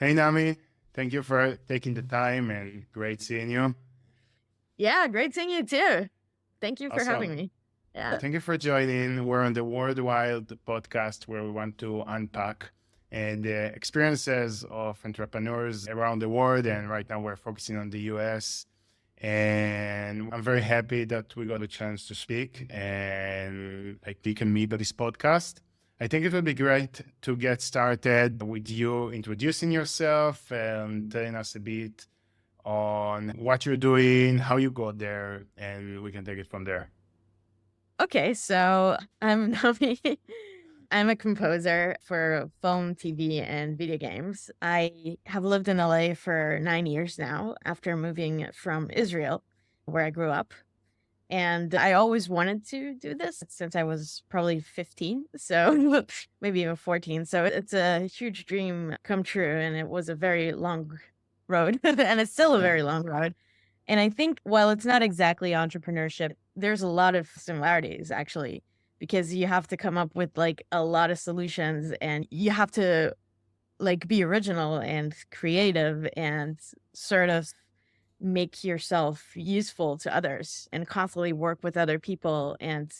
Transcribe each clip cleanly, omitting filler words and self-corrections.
Hey, Nami. Thank you for taking the time and great seeing you. Yeah, great seeing you too. Thank you for having Awesome. me. Yeah. Thank you for joining. We're on the World Wild podcast where we want to unpack and the experiences of entrepreneurs around the world. And right now we're focusing on the US. And I'm very happy that we got a chance to speak and like we can meet on this podcast. I think it would be great to get started with you introducing yourself and telling us a bit on what you're doing, how you got there, and we can take it from there. Okay, so I'm Nami. I'm a composer for film, TV, and video games. I have lived in LA for 9 years now after moving from Israel, where I grew up. And I always wanted to do this since I was probably 15, so maybe even 14. So it's a huge dream come true. And it was a very long road, and it's still a very long road. And I think while it's not exactly entrepreneurship, there's a lot of similarities actually, because you have to come up with like a lot of solutions and you have to like be original and creative and sort of make yourself useful to others and constantly work with other people. And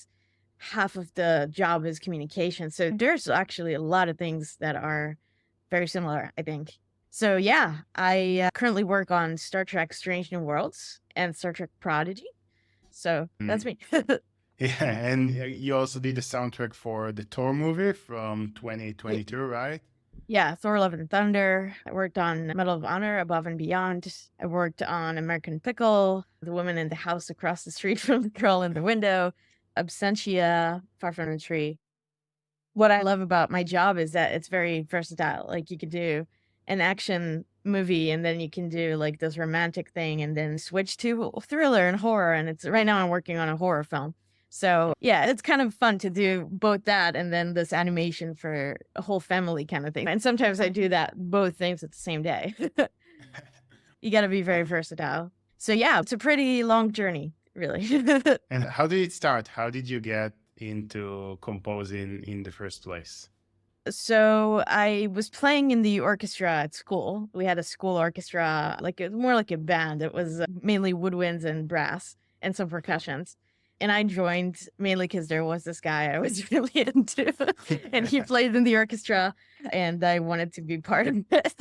half of the job is communication. So there's actually a lot of things that are very similar, I think. So yeah, I currently work on Star Trek Strange New Worlds and Star Trek Prodigy. So that's Mm. me. Yeah, and you also did the soundtrack for the Thor movie from Ye- 2022, right? yeah, Thor Love and Thunder. I worked on Medal of Honor, Above and Beyond. I worked on American Pickle, The Woman in the House Across the Street from the Girl in the Window, Absentia, Far from the Tree. What I love about my job is that it's very versatile. Like you could do an action movie and then you can do like this romantic thing and then switch to thriller and horror. And it's right now I'm working on a horror film. So yeah, it's kind of fun to do both that and then this animation for a whole family kind of thing. And sometimes I do that both things at the same day. You got to be very Uh, versatile. So yeah, it's a pretty long journey, really. and how did it start? How did you get into composing in the first place? So I was playing in the orchestra at school. We had a school orchestra, more like a band. It was mainly woodwinds and brass and some percussions. And I joined mainly because there was this guy I was really into, and he played in the orchestra, and I wanted to be part of it.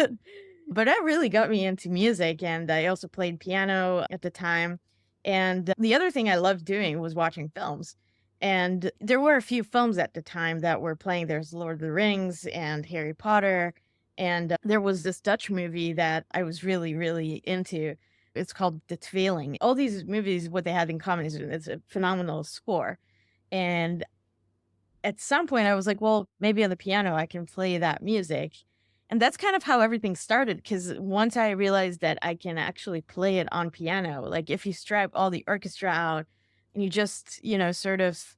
But that really got me into music, and I also played piano at the time. And the other thing I loved doing was watching films. And there were a few films at the time that were playing. There's Lord of the Rings and Harry Potter. And there was this Dutch movie that I was really, really into. It's called The Tweeling. All these movies, what they had in common is it's a phenomenal score. And at some point, I was like, well, maybe on the piano, I can play that music. And that's kind of how everything started. Because once I realized that I can actually play it on piano, like if you strip all the orchestra out and you just, sort of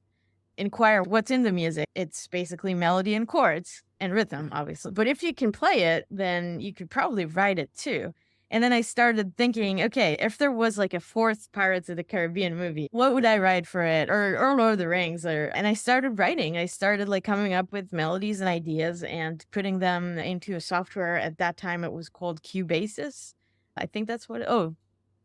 inquire what's in the music. It's basically melody and chords and rhythm, obviously. But if you can play it, then you could probably write it too. And then I started thinking, okay, if there was like a fourth Pirates of the Caribbean movie, what would I write for it? Or Lord of the Rings, and I started writing. I started like coming up with melodies and ideas and putting them into a software. At that time, it was called Cubasis. I think that's what. Oh,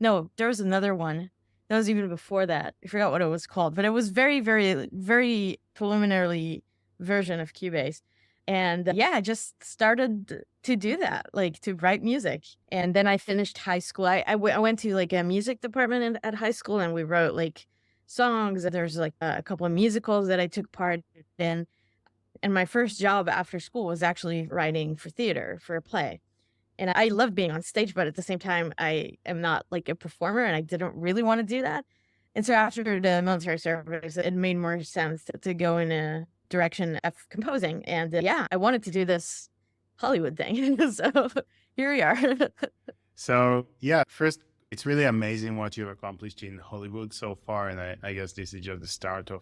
no, there was another one. That was even before that. I forgot what it was called, but it was very, very, very preliminarily version of Cubase. And yeah, I just started to do that, like to write music. And then I finished high school. I went to like a music department at high school and we wrote like songs. There's like a couple of musicals that I took part in. And my first job after school was actually writing for theater for a play. And I love being on stage, but at the same time, I am not like a performer and I didn't really want to do that. And so after the military service, it made more sense to go in a direction of composing. And yeah, I wanted to do this Hollywood thing. So here we are. So, yeah, first, it's really amazing what you've accomplished in Hollywood so far. And I guess this is just the start of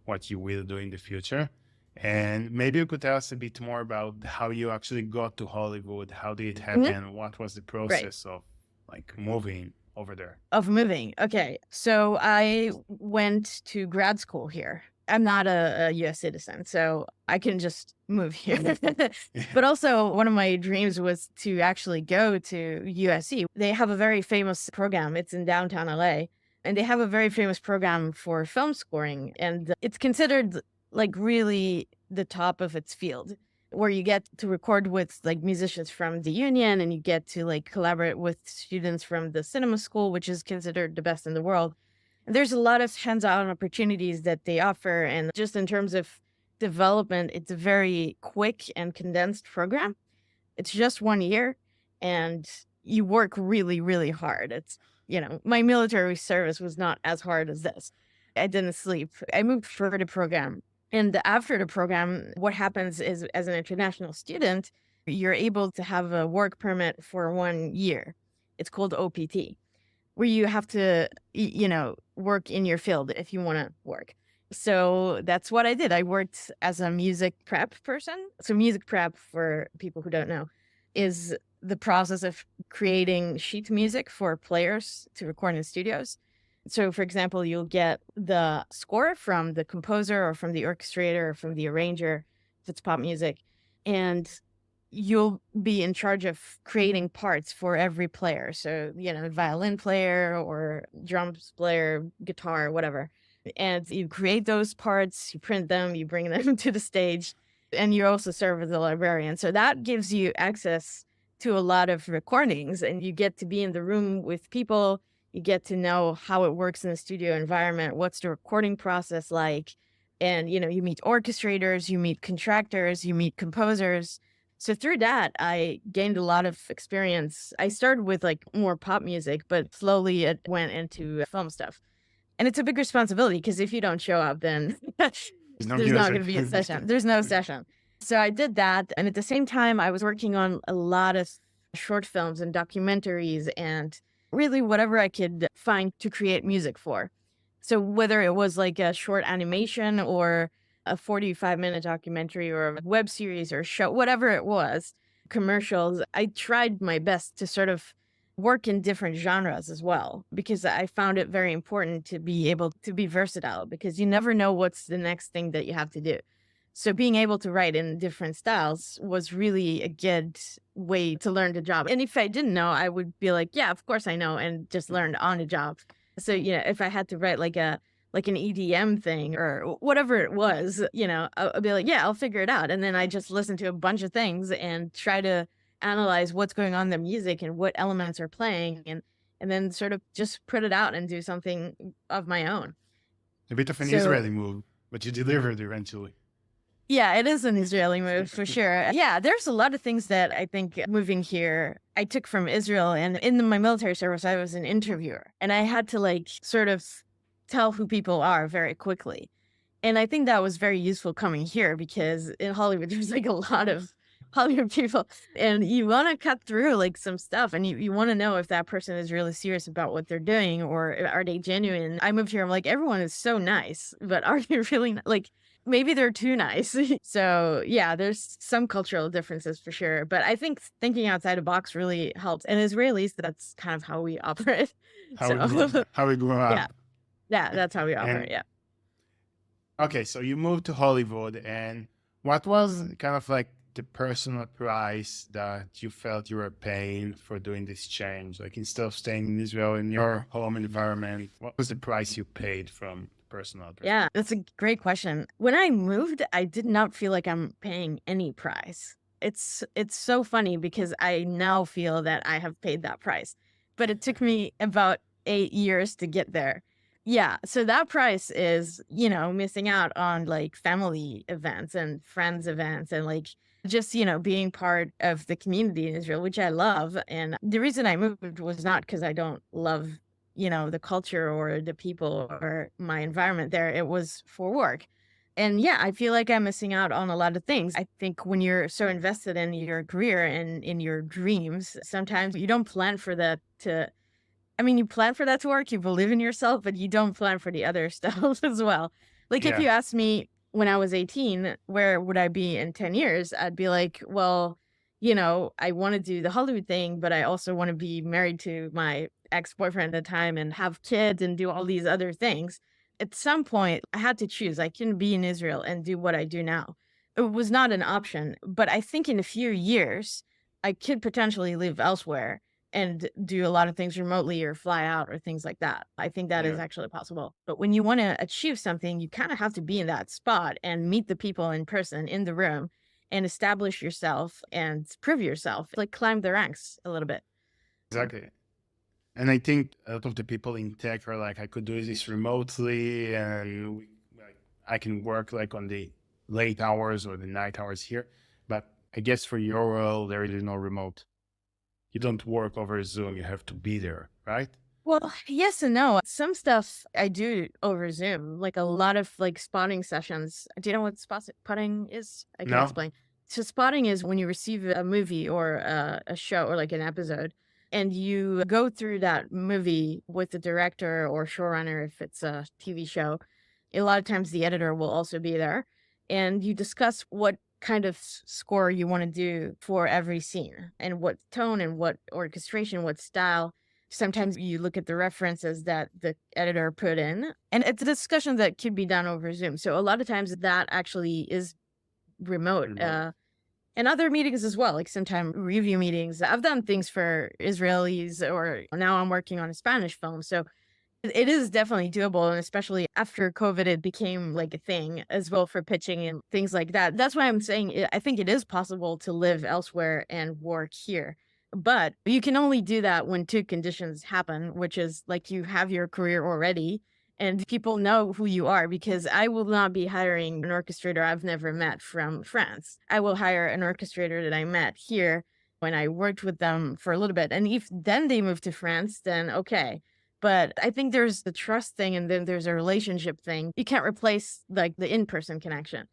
what you will do in the future. And maybe you could tell us a bit more about how you actually got to Hollywood. How did it Mhm. happen? What was the Right. process of like moving over there? Of moving. Okay. So I went to grad school here. I'm not a US citizen, so I can just move here. Yeah. But also, one of my dreams was to actually go to USC. They have a very famous program. It's in downtown LA, and they have a very famous program for film scoring, and it's considered like really the top of its field, where you get to record with like musicians from the union, and you get to like collaborate with students from the cinema school, which is considered the best in the world. There's a lot of hands-on opportunities that they offer. And just in terms of development, it's a very quick and condensed program. It's just 1 year and you work really, really hard. My military service was not as hard as this. I didn't sleep. I moved for the program. And after the program, what happens is as an international student, you're able to have a work permit for 1 year. It's called OPT, where you have to, work in your field if you want to work. So that's what I did. I worked as a music prep person. So music prep, for people who don't know, is the process of creating sheet music for players to record in studios. So, for example, you'll get the score from the composer or from the orchestrator or from the arranger, if it's pop music, and you'll be in charge of creating parts for every player. So, violin player or drums player, guitar, whatever. And you create those parts, you print them, you bring them to the stage, and you also serve as a librarian. So that gives you access to a lot of recordings, and you get to be in the room with people. You get to know how it works in the studio environment. What's the recording process like? And, you meet orchestrators, you meet contractors, you meet composers. So through that, I gained a lot of experience. I started with like more pop music, but slowly it went into film stuff. And it's a big responsibility because if you don't show up, then There's no there's not going music. to be a session. There's no session. So I did that. And at the same time, I was working on a lot of short films and documentaries and really whatever I could find to create music for. So whether it was like a short animation or a 45-minute documentary or a web series or show, whatever it was, commercials, I tried my best to sort of work in different genres as well, because I found it very important to be able to be versatile, because you never know what's the next thing that you have to do. So being able to write in different styles was really a good way to learn the job. And if I didn't know, I would be like, yeah, of course I know, and just learn on the job. So, if I had to write like an EDM thing or whatever it was, I'll be like, yeah, I'll figure it out. And then I just listen to a bunch of things and try to analyze what's going on in the music and what elements are playing, and then sort of just put it out and do something of my own. A bit of an So Israeli move, but you delivered eventually. yeah, it is an Israeli move for sure. Yeah, there's a lot of things that I think moving here I took from Israel. And in my military service, I was an interviewer, and I had to like sort of tell who people are very quickly. And I think that was very useful coming here, because in Hollywood, there's like a lot of Hollywood people, and you want to cut through like some stuff, and you want to know if that person is really serious about what they're doing, or are they genuine. I moved here, I'm like, everyone is so nice, but are they really like, maybe they're too nice. So yeah, there's some cultural differences for sure. But I think thinking outside the box really helps. And Israelis, that's kind of how we operate. How we grew up. Yeah, that's how we operate. And Yeah. okay, so you moved to Hollywood, and what was kind of like the personal price that you felt you were paying for doing this change? Like, instead of staying in Israel in your home environment, what was the price you paid from personal perspective? Yeah, that's a great question. When I moved, I did not feel like I'm paying any price. It's so funny because I now feel that I have paid that price, but it took me about 8 years to get there. Yeah, so that price is, missing out on like family events and friends events, and like just, being part of the community in Israel, which I love. And the reason I moved was not because I don't love, the culture or the people or my environment there. It was for work. And yeah, I feel like I'm missing out on a lot of things. I think when you're so invested in your career and in your dreams, sometimes you don't plan for that you plan for that to work, you believe in yourself, but you don't plan for the other stuff as well. Like if Yeah. you asked me when I was 18, where would I be in 10 years? I'd be like, well, I want to do the Hollywood thing, but I also want to be married to my ex-boyfriend at the time and have kids and do all these other things. at some point, I had to choose. I couldn't be in Israel and do what I do now. It was not an option. But I think in a few years, I could potentially live elsewhere and do a lot of things remotely or fly out or things like that. I think that is Yeah, actually possible. But when you want to achieve something, you kind of have to be in that spot and meet the people in person in the room and establish yourself and prove yourself, like climb the ranks a little bit. exactly. And I think a lot of the people in tech are like, I could do this remotely, and like, I can work like on the late hours or the night hours here. But I guess for your role, there is no remote. You don't work over Zoom. You have to be there, right? Well, yes and no. Some stuff I do over Zoom, like a lot of like spotting sessions. Do you know what spotting is? I can No? explain. So spotting is when you receive a movie or a show or like an episode, and you go through that movie with the director or showrunner if it's a TV show. A lot of times the editor will also be there, and you discuss what kind of score you want to do for every scene and what tone and what orchestration, what style. Sometimes you look at the references that the editor put in, and it's a discussion that could be done over Zoom. So a lot of times that actually is remote. Remote. And other meetings as well, like sometimes review meetings. I've done things for Israelis, or now I'm working on a Spanish film. So it is definitely doable. And especially after COVID, it became like a thing as well for pitching and things like that. That's why I'm saying I think it is possible to live elsewhere and work here. But you can only do that when two conditions happen, which is like you have your career already and people know who you are, because I will not be hiring an orchestrator I've never met from France. I will hire an orchestrator that I met here when I worked with them for a little bit. And if then they move to France, then okay. But I think there's the trust thing and then there's a relationship thing. You can't replace like the in-person connection.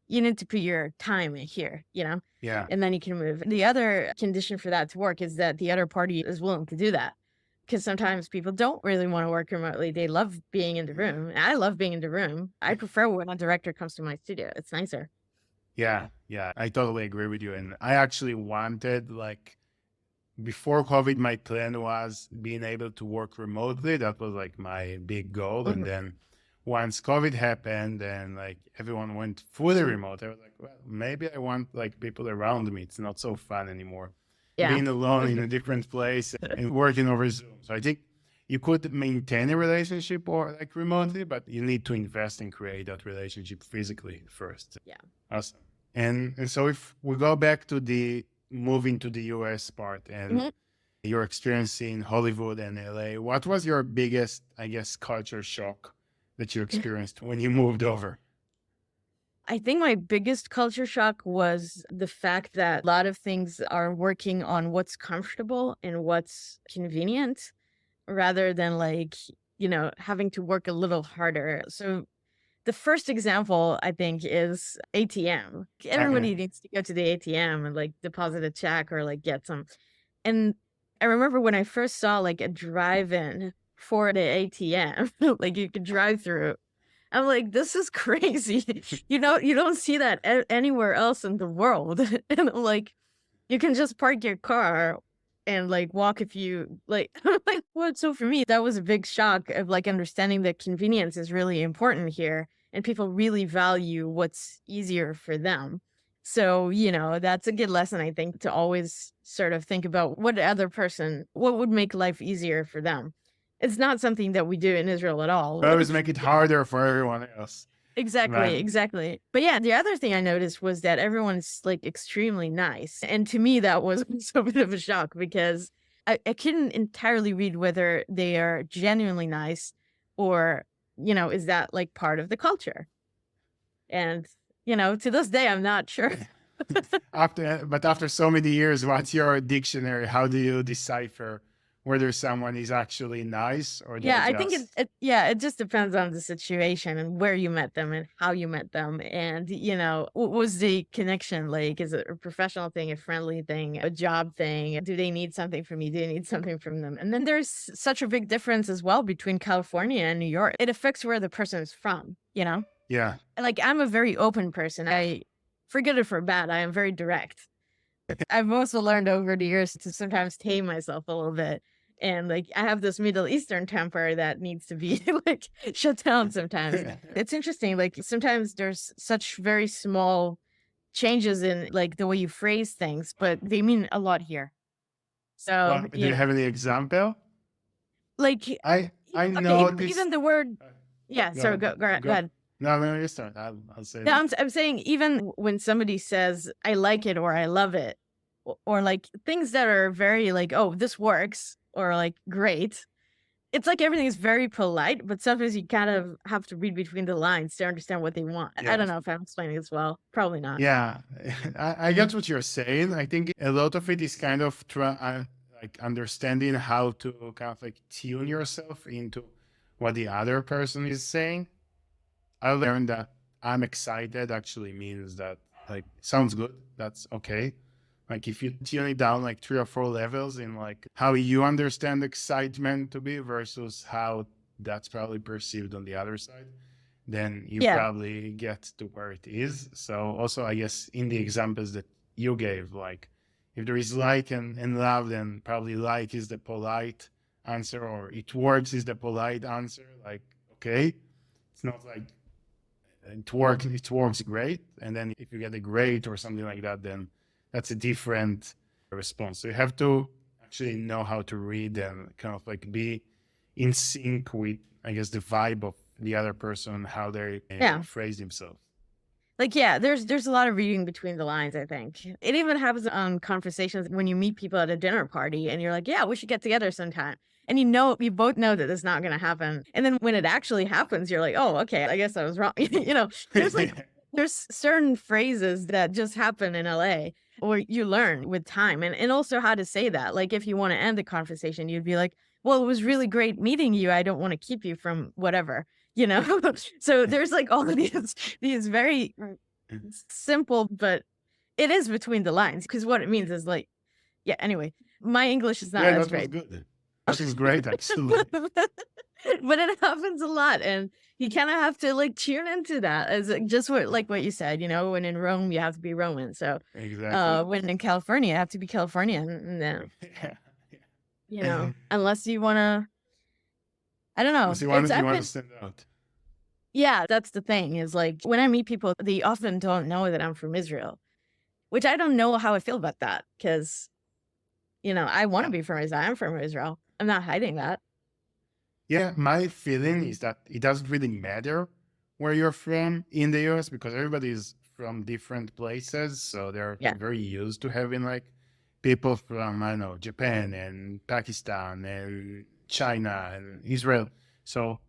You need to put your time in here, Yeah. and then you can move. The other condition for that to work is that the other party is willing to do that. Because sometimes people don't really want to work remotely. They love being in the room. I love being in the room. I prefer when a director comes to my studio. It's nicer. Yeah. Yeah. I totally agree with you. And I actually wanted, like, before COVID, my plan was being able to work remotely. That was like my big goal. And Mhm. then once COVID happened and like everyone went fully remote, I was like, well, maybe I want like people around me. It's not so fun anymore. Yeah. Being alone in a different place and working over Zoom. So I think you could maintain a relationship or like remotely, but you need to invest and create that relationship physically first. Yeah. Awesome. And so if we go back to the moving to the US part and Mhm. your experience in Hollywood and LA, what was your biggest, I guess, culture shock that you experienced when you moved over? I think my biggest culture shock was the fact that a lot of things are working on what's comfortable and what's convenient rather than like, having to work a little harder. So the first example, I think, is ATM. Uh, Everybody needs to go to the ATM and like deposit a check or like get some. And I remember when I first saw like a drive-in for the ATM, like you could drive through. I'm like, this is crazy. You don't see that anywhere else in the world. And I'm like, you can just park your car and like walk if you like. Like what? So for me, that was a big shock of like understanding that convenience is really important here, and people really value what's easier for them. So that's a good lesson, I think, to always sort of think about what would make life easier for them. It's not something that we do in Israel at all. always make it harder for everyone else. Exactly, Right. exactly. But yeah, the other thing I noticed was that everyone's like extremely nice. And to me, that was also a bit of a shock because I couldn't entirely read whether they are genuinely nice or, is that like part of the culture? And, to this day, I'm not sure. After so many years, what's your dictionary? How do you decipher whether someone is actually nice or they're Yeah, I think just it just depends on the situation and where you met them and how you met them. And, what was the connection like? Is it a professional thing, a friendly thing, a job thing? Do they need something from you? Do they need something from them? And then there's such a big difference as well between California and New York. It affects where the person is from. yeah. Like I'm a very open person. For good or for bad, I am very direct. I've also learned over the years to sometimes tame myself a little bit And like I have this Middle Eastern temper that needs to be like shut down sometimes. It's interesting. Like sometimes there's such very small changes in like the way you phrase things, but they mean a lot here. So, Well, do you have any example? like, I okay, noticed. even the word, yeah, Go sorry, ahead. go ahead. No, no, you start. I'll say No, that. I'm saying even when somebody says I like it or I love it, or like things that are very like, oh, this works, or like great. It's like everything is very polite, but sometimes you kind of have to read between the lines to understand what they want. I Yeah. don't know if I'm explaining this well. Probably not. Yeah, I get what you're saying. I think a lot of it is kind of like understanding how to kind of like tune yourself into what the other person is saying. I learned that I'm excited actually means that like sounds good. That's okay. Like if you tune it down like 3 or 4 levels in like how you understand excitement to be versus how that's probably perceived on the other side, then you Yeah. probably get to where it is. So also I guess in the examples that you gave, like if there is like and love, then probably like is the polite answer or it works is the polite answer. Like, okay. It's not like it works great. And then if you get a great or something like that, then that's a different response. So you have to actually know how to read and kind of like be in sync with, I guess, the vibe of the other person, how they phrase themselves. Like, yeah, there's a lot of reading between the lines, I think. It even happens on conversations when you meet people at a dinner party and you're like, yeah, we should get together sometime. And you both know that it's not going to happen. And then when it actually happens, you're like, oh, okay, I guess I was wrong. There's certain phrases that just happen in LA or you learn with time and also how to say that. Like if you want to end the conversation, you'd be like, well, it was really great meeting you. I don't want to keep you from whatever, you know? So there's like all of these very simple, but it is between the lines because what it means is like, yeah, anyway, my English is not as that was great. good. That was great, actually. But it happens a lot. And you kind of have to like tune into that as just what you said, when in Rome, you have to be Roman. So Exactly. when in California, you have to be Californian. And then, Yeah. unless you want to, I don't know. You want to stand out. Yeah, that's the thing is like when I meet people, they often don't know that I'm from Israel, which I don't know how I feel about that because, I want to be from Israel. I'm from Israel. I'm not hiding that. Yeah, my feeling is that it doesn't really matter where you're from in the US because everybody is from different places. So they're very used to having like people from, I don't know, Japan and Pakistan and China and Israel. So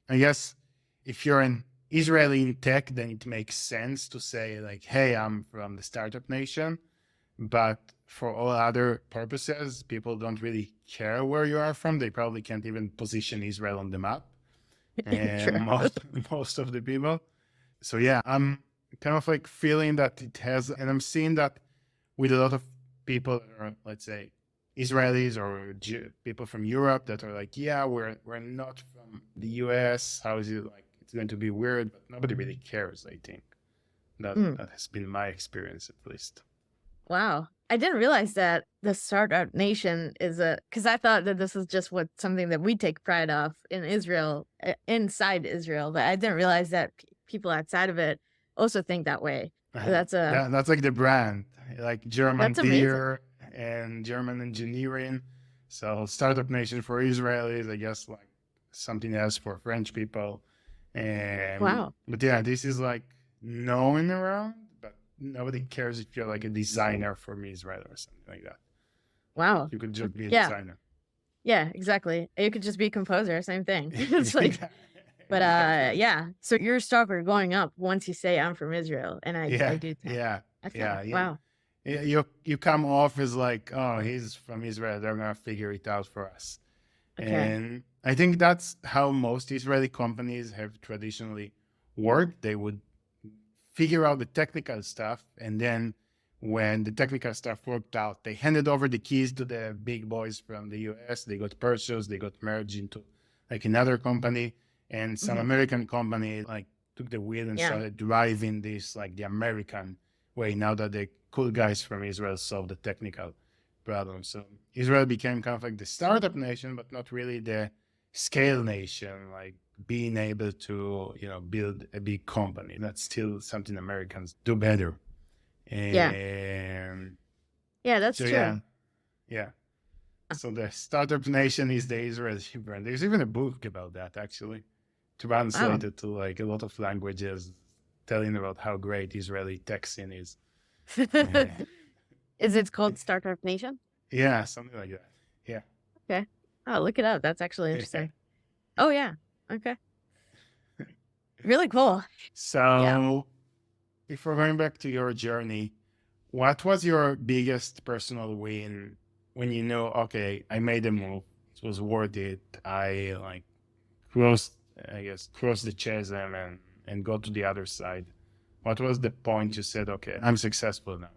I guess if you're an Israeli in tech, then it makes sense to say like, hey, I'm from the startup nation. But for all other purposes, people don't really care where you are from. They probably can't even position Israel on the map. And most of the people. So yeah, I'm kind of like feeling that it has, and I'm seeing that with a lot of people that are, let's say, Israelis or people from Europe that are like, yeah, we're not from the US. How is it like? It's going to be weird, but nobody really cares. I think that has been my experience at least. Wow. I didn't realize that the startup nation is because I thought that this is just something that we take pride of in Israel, inside Israel, but I didn't realize that people outside of it also think that way. That's like the brand, like German beer amazing. and German engineering. So startup nation for Israelis, I guess like something else for French people. And wow. But yeah, this is like known around, but nobody cares if you're like a designer from Israel or something like that. Wow. You could just be a designer. Yeah, exactly. You could just be a composer, same thing. It's like, but yeah. So you're a stalker going up once you say I'm from Israel, and I do. Yeah. Wow. You come off as like, oh, he's from Israel. They're gonna figure it out for us. Okay. And I think that's how most Israeli companies have traditionally worked. They would figure out the technical stuff, and then when the technical stuff worked out, they handed over the keys to the big boys from the US. They got purchased, they got merged into like another company, and some American company like took the wheel and started driving this like the American way now that the cool guys from Israel solved the technical problem. So Israel became kind of like the startup nation, but not really the scale nation, like being able to, build a big company. That's still something Americans do better. Yeah. And Yeah, that's so, true. yeah. So the startup nation is the Israeli brand. There's even a book about that, actually, Wow. translated to like a lot of languages, telling about how great Israeli tech scene is. Is it called Startup Nation? Yeah, something like that. Yeah. Okay. Oh, look it up. That's actually Yeah. interesting. Oh, yeah. Okay. Really cool. Yeah. So, before going back to your journey, what was your biggest personal win when you know, okay, I made a move, it was worth it. I like crossed, crossed the chasm and got to the other side. What was the point you said, okay, I'm successful now?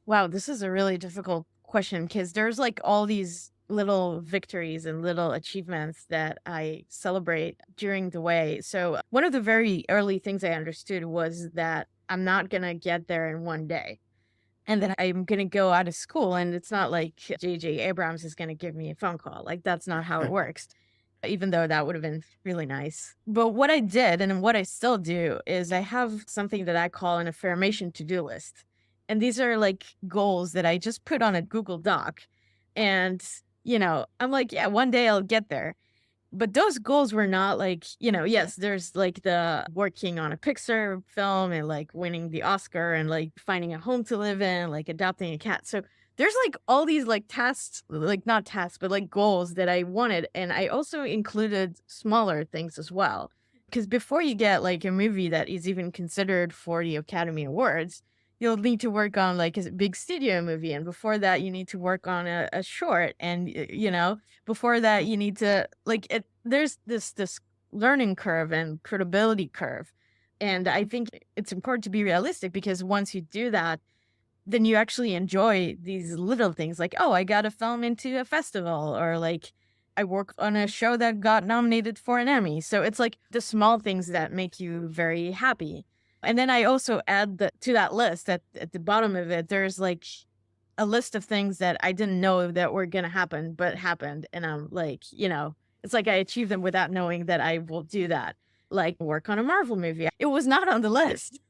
Wow, this is a really difficult question because there's like all these little victories and little achievements that I celebrate during the way. So, one of the very early things I understood was that I'm not going to get there in one day. And then I'm going to go out of school, and it's not like JJ Abrams is going to give me a phone call. Like, that's not how it works, even though that would have been really nice. But what I did and what I still do is I have something that I call an affirmation to-do list. And these are like goals that I just put on a Google Doc. And, I'm like, yeah, one day I'll get there. But those goals were not like, yes, there's like the working on a Pixar film and like winning the Oscar and like finding a home to live in, like adopting a cat. So there's like all these like tasks, like not tasks, but like goals that I wanted. And I also included smaller things as well. Because before you get like a movie that is even considered for the Academy Awards, you'll need to work on like a big studio movie. And before that, you need to work on a short. And, before that you need to like it there's this learning curve and credibility curve, and I think it's important to be realistic because once you do that, then you actually enjoy these little things like, oh, I got a film into a festival, or like I worked on a show that got nominated for an Emmy. So it's like the small things that make you very happy. And then I also add to that list at the bottom of it, there's like a list of things that I didn't know that were gonna happen, but happened. And I'm like, it's like I achieved them without knowing that I will do that. Like work on a Marvel movie. It was not on the list.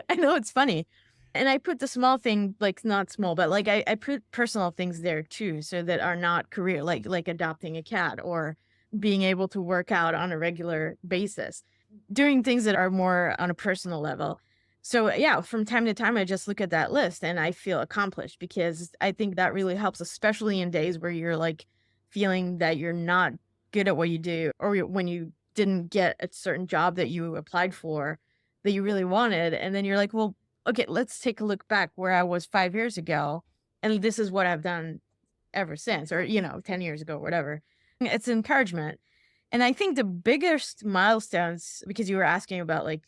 I know it's funny. And I put the small thing, like not small, but like I put personal things there too, so that are not career, like adopting a cat or being able to work out on a regular basis, doing things that are more on a personal level. So yeah, from time to time, I just look at that list and I feel accomplished because I think that really helps, especially in days where you're like feeling that you're not good at what you do, or when you didn't get a certain job that you applied for that you really wanted. And then you're like, well, okay, let's take a look back where I was 5 years ago. And this is what I've done ever since, or, 10 years ago, whatever. It's encouragement. And I think the biggest milestones, because you were asking about like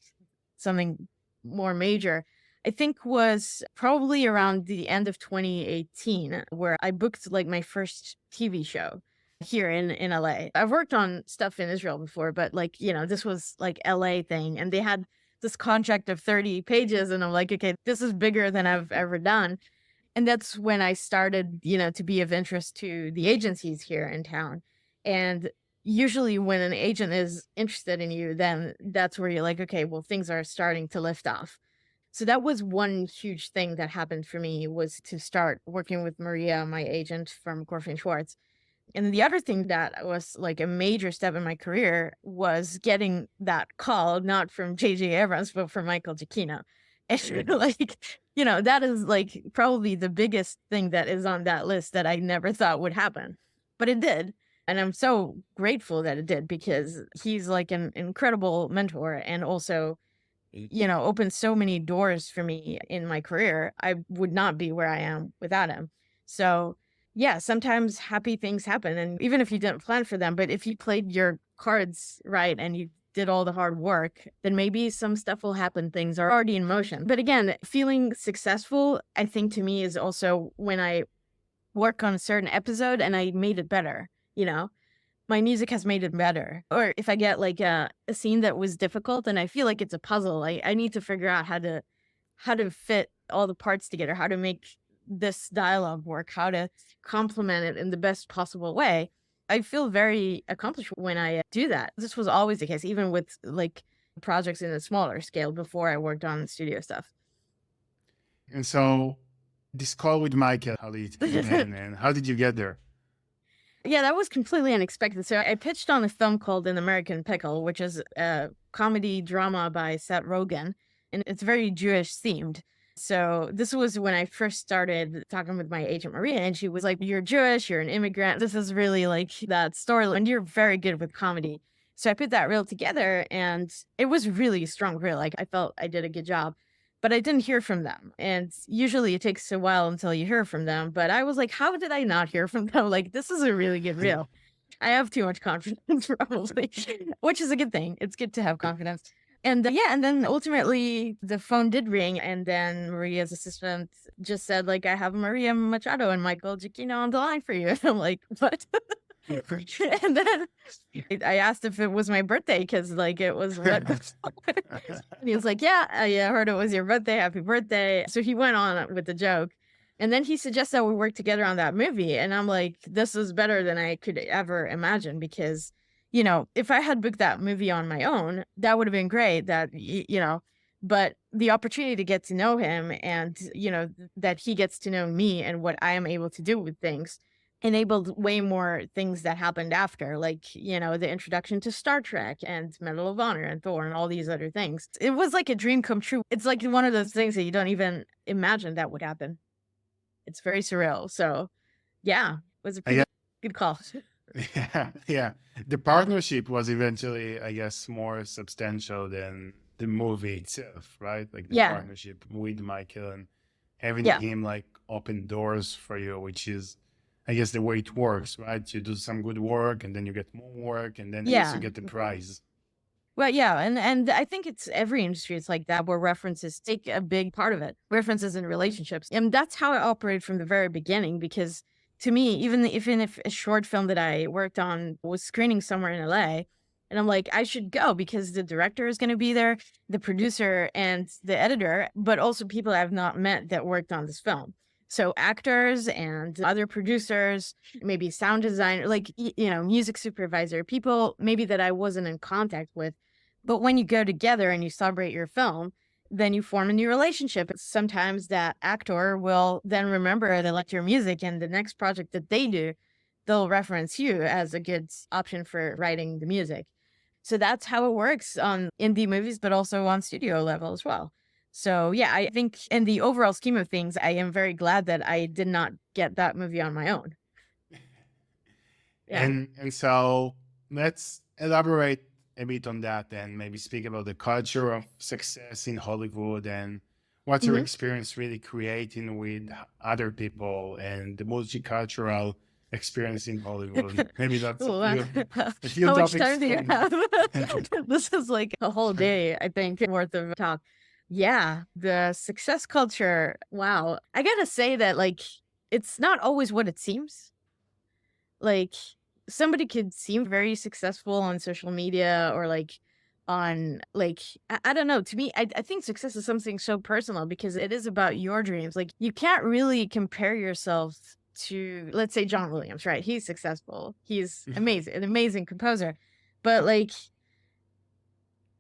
something more major, I think was probably around the end of 2018, where I booked like my first TV show here in LA. I've worked on stuff in Israel before, but like, this was like LA thing. And they had this contract of 30 pages. And I'm like, okay, this is bigger than I've ever done. And that's when I started, to be of interest to the agencies here in town. And usually when an agent is interested in you, then that's where you're like, okay, well, things are starting to lift off. So that was one huge thing that happened for me, was to start working with Maria, my agent from Corfin Schwartz. And the other thing that was like a major step in my career was getting that call, not from JJ Abrams, but from Michael Giacchino. And like, that is like probably the biggest thing that is on that list that I never thought would happen, but it did. And I'm so grateful that it did, because he's like an incredible mentor, and also, opened so many doors for me in my career. I would not be where I am without him. So yeah, sometimes happy things happen. And even if you didn't plan for them, but if you played your cards right and you did all the hard work, then maybe some stuff will happen. Things are already in motion. But again, feeling successful, I think to me, is also when I work on a certain episode and I made it better, my music has made it better. Or if I get like a scene that was difficult and I feel like it's a puzzle, I need to figure out how to fit all the parts together, how to make this dialogue work, how to complement it in the best possible way. I feel very accomplished when I do that. This was always the case, even with like projects in a smaller scale before I worked on studio stuff. And so this call with Michael, how did it begin and how did you get there? Yeah, that was completely unexpected. So I pitched on a film called An American Pickle, which is a comedy drama by Seth Rogen, and it's very Jewish themed. So this was when I first started talking with my agent Maria, and she was like, "You're Jewish, you're an immigrant. This is really like that story, and you're very good with comedy." So I put that reel together, and it was really a strong reel. Like I felt I did a good job. But I didn't hear from them. And usually it takes a while until you hear from them. But I was like, how did I not hear from them? Like, this is a really good reel. I have too much confidence, probably, which is a good thing. It's good to have confidence. And yeah, and then ultimately the phone did ring. And then Maria's assistant just said, like, I have Maria Machado and Michael Giacchino on the line for you. And I'm like, what? And then I asked if it was my birthday because, like, it was what. And he was like, "Yeah, I heard it was your birthday. Happy birthday!" So he went on with the joke, and then he suggests that we work together on that movie, and I'm like, "This is better than I could ever imagine." Because, if I had booked that movie on my own, that would have been great. But the opportunity to get to know him, and that he gets to know me and what I am able to do with things, enabled way more things that happened after, like, the introduction to Star Trek and Medal of Honor and Thor and all these other things. It was like a dream come true. It's like one of those things that you don't even imagine that would happen. It's very surreal. So yeah, it was a pretty good call. Yeah. The partnership was eventually, I guess, more substantial than the movie itself, right? Like the partnership with Michael and having him like open doors for you, which is, I guess, the way it works, right? You do some good work and then you get more work and then you get the prize. Well, yeah. And I think it's every industry. It's like that, where references take a big part of it. References in relationships. And that's how I operate from the very beginning, because to me, even if a short film that I worked on was screening somewhere in LA, and I'm like, I should go because the director is going to be there, the producer and the editor, but also people I've not met that worked on this film. So actors and other producers, maybe sound designer, like, music supervisor, people maybe that I wasn't in contact with. But when you go together and you celebrate your film, then you form a new relationship. Sometimes that actor will then remember they like your music, and the next project that they do, they'll reference you as a good option for writing the music. So that's how it works on indie movies, but also on studio level as well. So yeah, I think in the overall scheme of things, I am very glad that I did not get that movie on my own. Yeah. And so let's elaborate a bit on that and maybe speak about the culture of success in Hollywood and what's your experience really creating with other people and the multicultural experience in Hollywood. Maybe that's a few how much topics time do you have? This is like a whole day, I think, worth of talk. Yeah, the success culture. Wow. I gotta say that, like, it's not always what it seems. Like, somebody could seem very successful on social media or like on, like, I don't know. To me, I think success is something so personal because it is about your dreams. Like, you can't really compare yourself to, let's say, John Williams, right? He's successful. He's amazing, an amazing composer. But like,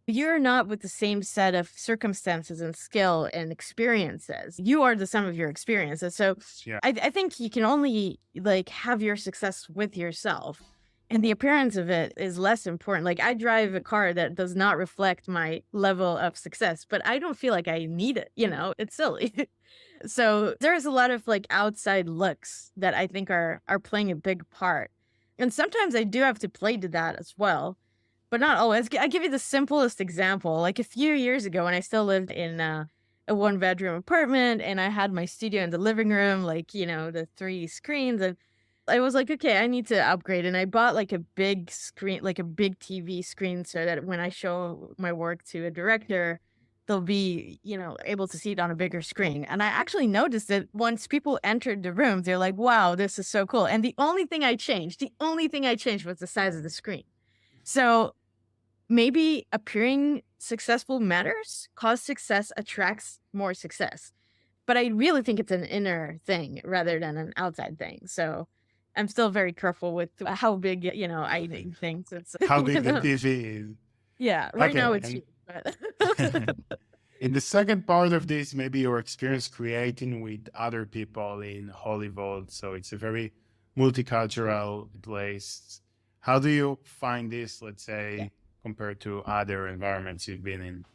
you're not with the same set of circumstances and skill and experiences. You are the sum of your experiences. So I think you can only like have your success with yourself, and the appearance of it is less important. Like, I drive a car that does not reflect my level of success, but I don't feel like I need it. It's silly. So there's a lot of like outside looks that I think are playing a big part. And sometimes I do have to play to that as well, but not always. I give you the simplest example. Like, a few years ago when I still lived in a 1-bedroom apartment and I had my studio in the living room, like, the 3 screens, and I was like, okay, I need to upgrade. And I bought like a big screen, like a big TV screen, so that when I show my work to a director, they'll be, able to see it on a bigger screen. And I actually noticed that once people entered the room, they're like, wow, this is so cool. And the only thing I changed was the size of the screen. So maybe appearing successful matters, cause success attracts more success. but I really think it's an inner thing rather than an outside thing. So I'm still very careful with how big, I eat things. It's, How big the TV is. yeah, right now Okay. it's huge, but In the second part of this, maybe your experience creating with other people in Hollywood. So it's a very multicultural place. How do you find this, let's yeah, say, compared to other environments you've been in?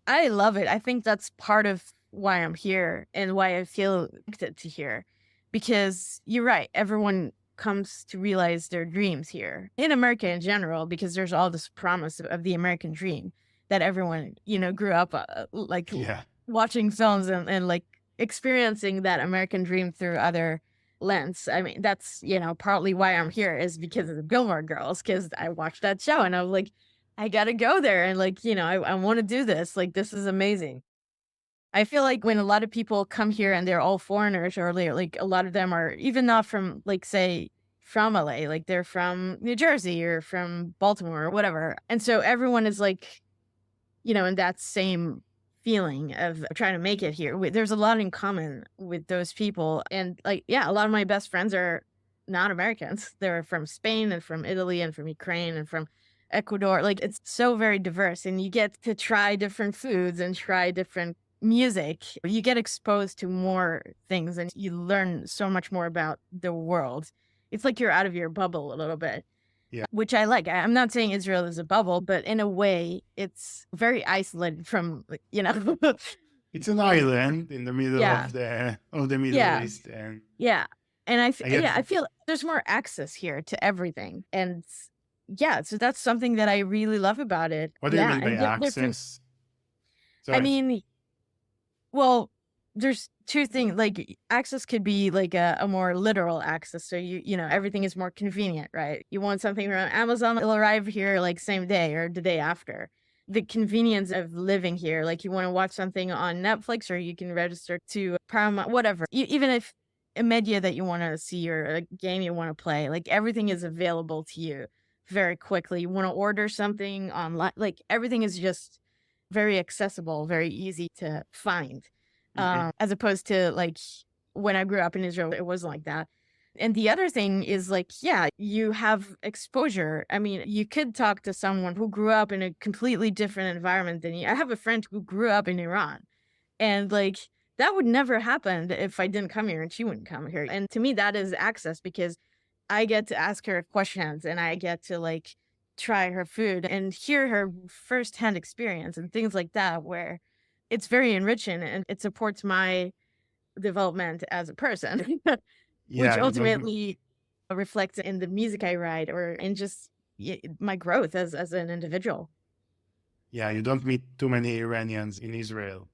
I love it. I think that's part of why I'm here and why I feel connected to here. Because you're right, everyone comes to realize their dreams here in America in general, because there's all this promise of the American dream that everyone, grew up like Yeah. watching films and like experiencing that American dream through other lens. I mean, that's, partly why I'm here is because of the Gilmore Girls, because I watched that show and I was like, I gotta go there and like, I want to do this. Like, this is amazing. I feel like when a lot of people come here and they're all foreigners or like a lot of them are even not from like say from LA, like they're from New Jersey or from Baltimore or whatever. And so everyone is like, in that same feeling of trying to make it here. There's a lot in common with those people. And like, yeah, a lot of my best friends are not Americans. They're from Spain and from Italy and from Ukraine and from Ecuador. Like, it's so very diverse. And you get to try different foods and try different music. You get exposed to more things and you learn so much more about the world. It's like you're out of your bubble a little bit. Yeah. Which I like. I'm not saying Israel is a bubble, but in a way, it's very isolated from, It's an island in the middle yeah, of the Middle yeah, East, and yeah. And I guess I feel there's more access here to everything. And yeah, so that's something that I really love about it. what do you Yeah. mean by And different, access? I Sorry. mean, well, there's two things. Like access could be like a more literal access. So everything is more convenient, right? You want something from Amazon, it'll arrive here like same day or the day after. The convenience of living here, like you want to watch something on Netflix or you can register to Paramount, whatever. Even if a media that you want to see or a game you want to play, like everything is available to you very quickly. You want to order something online, like everything is just very accessible, very easy to find. Mhm. As opposed to like when I grew up in Israel, it wasn't like that. And the other thing is like, yeah, you have exposure. I mean, you could talk to someone who grew up in a completely different environment than you. I have a friend who grew up in Iran, and like that would never happen if I didn't come here and she wouldn't come here. And to me, that is access because I get to ask her questions and I get to like try her food and hear her firsthand experience and things like that, where it's very enriching and it supports my development as a person, which Yeah, you don't. ultimately reflects in the music I write or in just my growth as an individual. Yeah, you don't meet too many Iranians in Israel.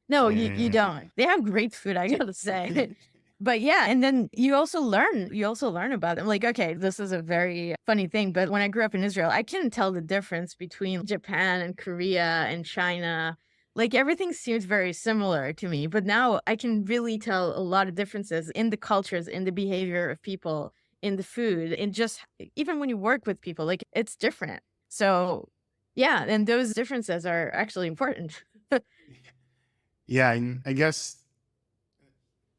No, you Uh, don't. They have great food, I gotta say. But yeah, and then you also learn about them. Like, okay, this is a very funny thing, but when I grew up in Israel, I couldn't tell the difference between Japan and Korea and China. Like everything seems very similar to me, but now I can really tell a lot of differences in the cultures, in the behavior of people, in the food, in just even when you work with people, like it's different. So yeah, and those differences are actually important. yeah, and I guess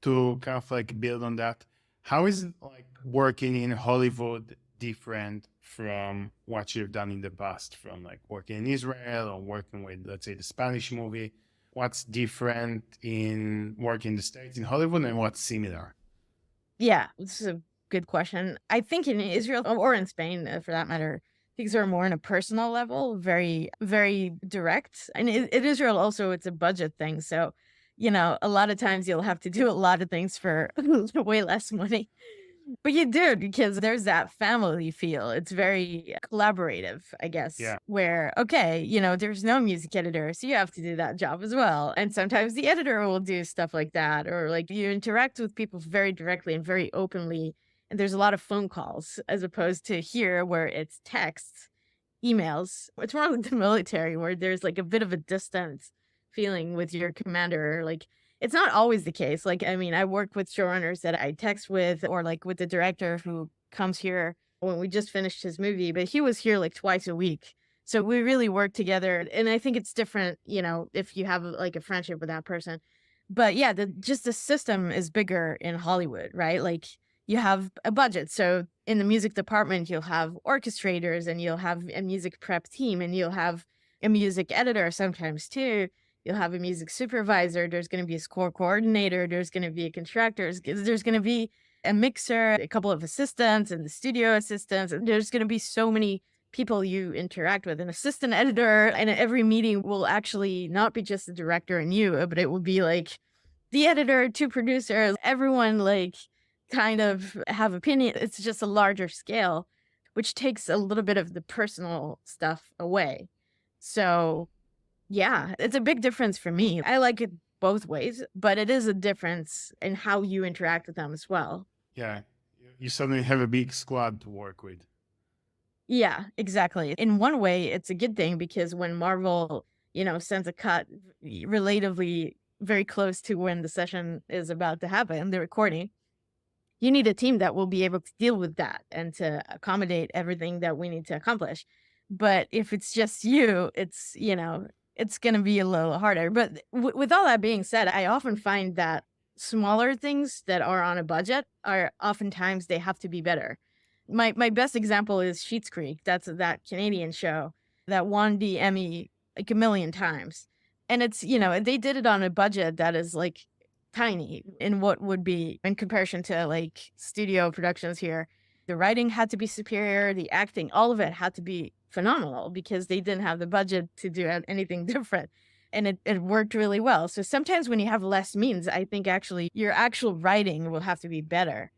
to kind of like build on that, how is it like working in Hollywood different from what you've done in the past, from like working in Israel or working with, let's say, the Spanish movie? What's different in working in the States in Hollywood and what's similar? Yeah, this is a good question. I think in Israel or in Spain, for that matter, things are more on a personal level, very, very direct. And in Israel, also, it's a budget thing. So, a lot of times you'll have to do a lot of things for way less money. But you do because there's that family feel. It's very collaborative, I guess, Yeah. where, okay, there's no music editor, so you have to do that job as well. And sometimes the editor will do stuff like that, or like you interact with people very directly and very openly. And there's a lot of phone calls as opposed to here where it's texts, emails. It's more like the military where there's like a bit of a distance feeling with your commander. Like it's not always the case. Like, I mean, I work with showrunners that I text with, or like with the director who comes here when we just finished his movie, but he was here like twice a week. So we really work together. And I think it's different, if you have like a friendship with that person. But yeah, just the system is bigger in Hollywood, right? Like you have a budget. So in the music department, you'll have orchestrators and you'll have a music prep team and you'll have a music editor sometimes too. You'll have a music supervisor. There's going to be a score coordinator. There's going to be a contractor. There's going to be a mixer, a couple of assistants and the studio assistants. And there's going to be so many people you interact with, an assistant editor, and every meeting will actually not be just the director and you, but it will be like the editor, two producers, everyone like kind of have opinion. It's just a larger scale, which takes a little bit of the personal stuff away. So yeah, it's a big difference for me. I like it both ways, but it is a difference in how you interact with them as well. Yeah. You suddenly have a big squad to work with. Yeah, exactly. In one way, it's a good thing because when Marvel, sends a cut relatively very close to when the session is about to happen, the recording, you need a team that will be able to deal with that and to accommodate everything that we need to accomplish. But if it's just you, it's going to be a little harder. But with all that being said, I often find that smaller things that are on a budget are oftentimes they have to be better. My best example is Schitt's Creek. That's that Canadian show that won the Emmy like a million times. And it's, they did it on a budget that is like tiny in what would be in comparison to like studio productions here. The writing had to be superior, the acting, all of it had to be phenomenal because they didn't have the budget to do anything different. And it worked really well. So sometimes when you have less means, I think actually your actual writing will have to be better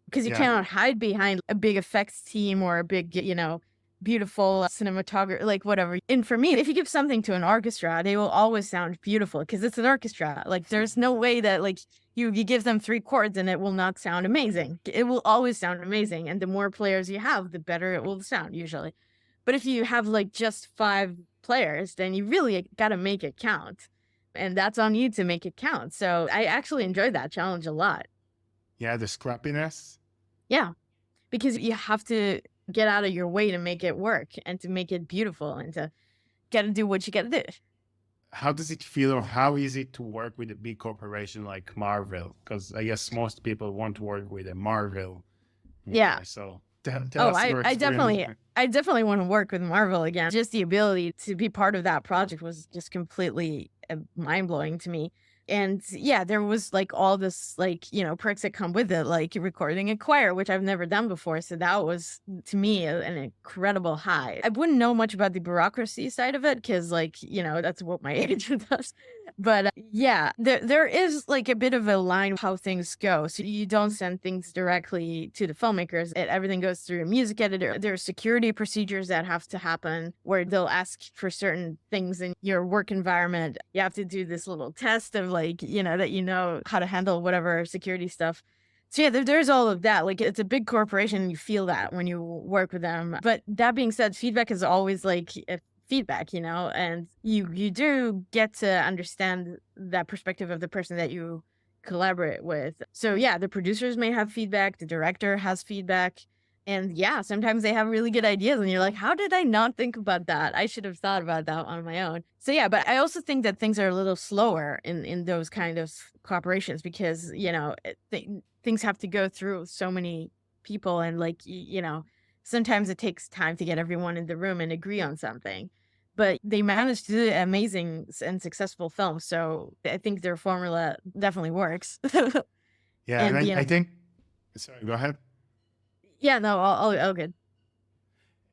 because you Yeah. cannot hide behind a big effects team or a big, beautiful cinematography, like whatever. And for me, if you give something to an orchestra, they will always sound beautiful because it's an orchestra. Like there's no way that like you give them 3 chords and it will not sound amazing. It will always sound amazing. And the more players you have, the better it will sound usually. But if you have like just 5 players, then you really got to make it count. And that's on you to make it count. So I actually enjoyed that challenge a lot. Yeah, the scrappiness. Yeah, because you have to get out of your way to make it work and to make it beautiful and to get to do what you got to do. How does it feel, or how is it to work with a big corporation like Marvel? Because I guess most people want to work with a Marvel. Yeah. So tell us your experience. I definitely want to work with Marvel again. Just the ability to be part of that project was just completely mind blowing to me. And yeah, there was like all this like, perks that come with it, like recording a choir, which I've never done before. So that was to me an incredible high. I wouldn't know much about the bureaucracy side of it because like, that's what my agent does. But yeah, there is like a bit of a line of how things go. So you don't send things directly to the filmmakers. Everything goes through a music editor. There are security procedures that have to happen where they'll ask for certain things in your work environment. You have to do this little test of like, that how to handle whatever security stuff. So yeah, there's all of that. Like it's a big corporation and you feel that when you work with them. But that being said, feedback is always like feedback, and you do get to understand that perspective of the person that you collaborate with. So yeah, the producers may have feedback, the director has feedback. And yeah, sometimes they have really good ideas and you're like, how did I not think about that? I should have thought about that on my own. So yeah, but I also think that things are a little slower in those kind of cooperations because, things have to go through so many people and like, sometimes it takes time to get everyone in the room and agree on something. But they managed to do amazing and successful films. So I think their formula definitely works. Yeah, and I think, sorry, go ahead. Yeah, no, all good.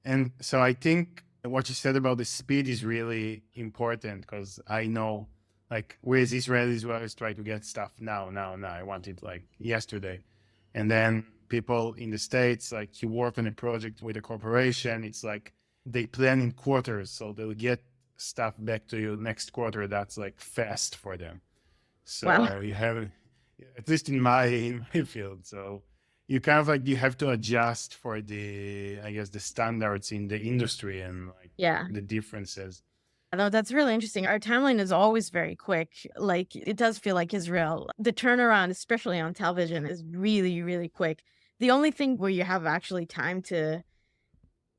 And so I think what you said about the speed is really important because I know, like, with Israelis, we always try to get stuff now. I want it like yesterday. And then people in the States, like, you work on a project with a corporation, it's like they plan in quarters, so they'll get stuff back to you next quarter. That's like fast for them. So Wow. you have, at least in my field, so you kind of like you have to adjust for the, I guess, the standards in the industry and like the differences. No, that's really interesting. Our timeline is always very quick. Like it does feel like Israel. The turnaround, especially on television, is really, really quick. The only thing where you have actually time to,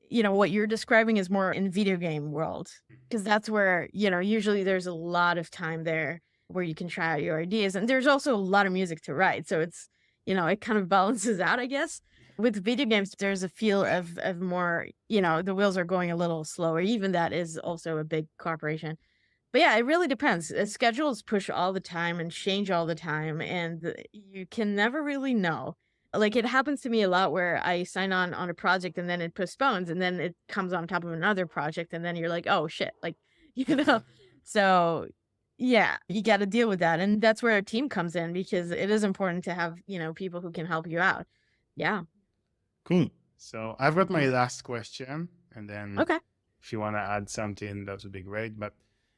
what you're describing is more in video game world because that's where, usually there's a lot of time there. where you can try out your ideas. And there's also a lot of music to write. So it's, it kind of balances out, I guess. With video games, there's a feel of more, the wheels are going a little slower. Even that is also a big corporation. But yeah, it really depends. Schedules push all the time and change all the time, and you can never really know. Like it happens to me a lot where I sign on a project and then it postpones and then it comes on top of another project and then you're like, "Oh shit." Like, you know. So, yeah, you got to deal with that. And that's where a team comes in because it is important to have, people who can help you out. Yeah. Cool. So I've got my last question, and then Okay. if you want to add something, that would be great. But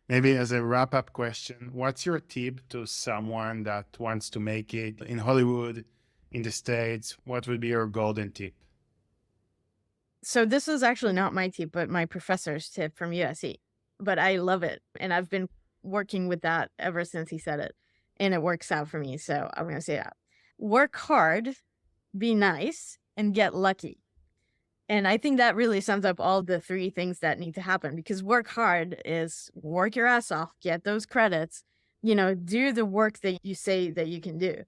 maybe as a wrap-up question, what's your tip to someone that wants to make it in Hollywood, in the States? What would be your golden tip? So this was actually not my tip, but my professor's tip from USC. But I love it. And I've been working with that ever since he said it. And it works out for me. So I'm going to say that. Work hard, be nice, and get lucky. And I think that really sums up all the three things that need to happen, because work hard is work your ass off, get those credits, do the work that you say that you can do,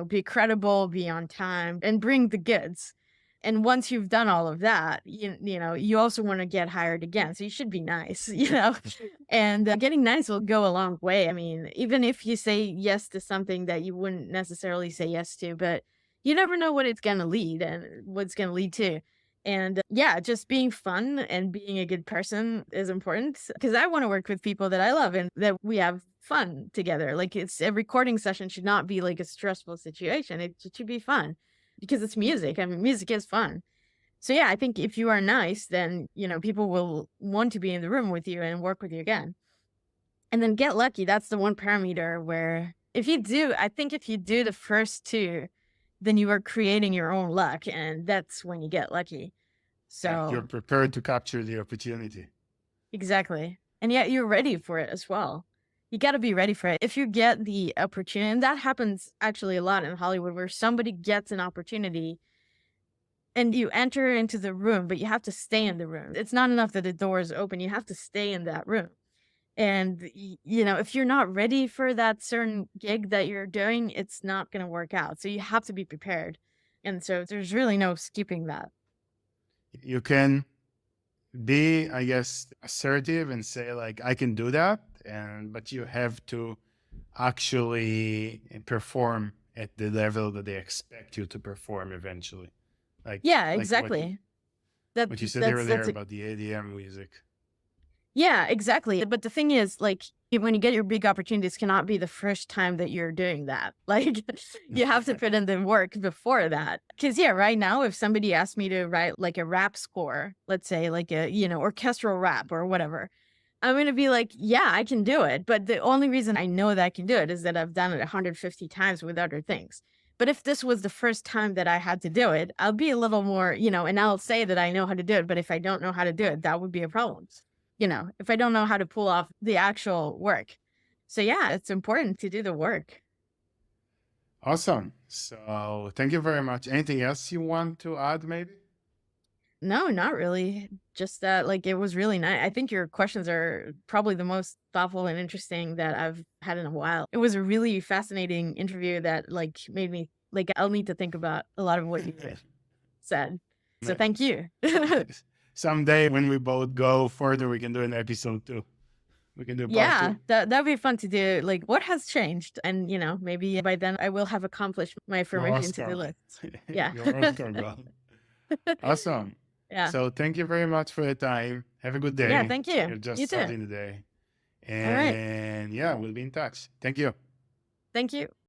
be credible, be on time, and bring the goods. And once you've done all of that, you also want to get hired again. So you should be nice, and getting nice will go a long way. I mean, even if you say yes to something that you wouldn't necessarily say yes to, but you never know what it's going to lead and what's going to lead to. And yeah, just being fun and being a good person is important because I want to work with people that I love and that we have fun together. Like a recording session should not be like a stressful situation. It should be fun because it's music. I mean, music is fun. So yeah, I think if you are nice, then, people will want to be in the room with you and work with you again. And then get lucky. That's the one parameter where I think if you do the first two, then you are creating your own luck, and that's when you get lucky. So you're prepared to capture the opportunity. Exactly. And yet you're ready for it as well. You got to be ready for it. If you get the opportunity, and that happens actually a lot in Hollywood, where somebody gets an opportunity and you enter into the room, but you have to stay in the room. It's not enough that the door is open. You have to stay in that room. And, if you're not ready for that certain gig that you're doing, it's not going to work out. So you have to be prepared. And so there's really no skipping that. You can be, I guess, assertive and say like, I can do that. But you have to actually perform at the level that they expect you to perform eventually. Yeah, exactly. What you said earlier about the ADM music. Yeah, exactly. But the thing is, like, when you get your big opportunities, cannot be the first time that you're doing that. Like, you have to put in the work before that. Because, yeah, right now, if somebody asked me to write like a rap score, let's say like a, orchestral rap or whatever, I'm going to be like, yeah, I can do it. But the only reason I know that I can do it is that I've done it 150 times with other things. But if this was the first time that I had to do it, I'll be a little more, and I'll say that I know how to do it. But if I don't know how to do it, that would be a problem. If I don't know how to pull off the actual work. So yeah, it's important to do the work. Awesome. So thank you very much. Anything else you want to add maybe? No, not really. Just that, like, it was really nice. I think your questions are probably the most thoughtful and interesting that I've had in a while. It was a really fascinating interview that, like, made me, like, I'll need to think about a lot of what you said. So thank you. Someday when we both go further, we can do an episode 2. We can do part 2. That'd be fun to do. Like, what has changed? And, maybe by then I will have accomplished my affirmation to the list. Yeah. Your Oscar goal. Awesome. Yeah. So thank you very much for the time. Have a good day. Yeah, thank you. You're just You too. starting the day. And yeah, we'll be in touch. Thank you. Thank you.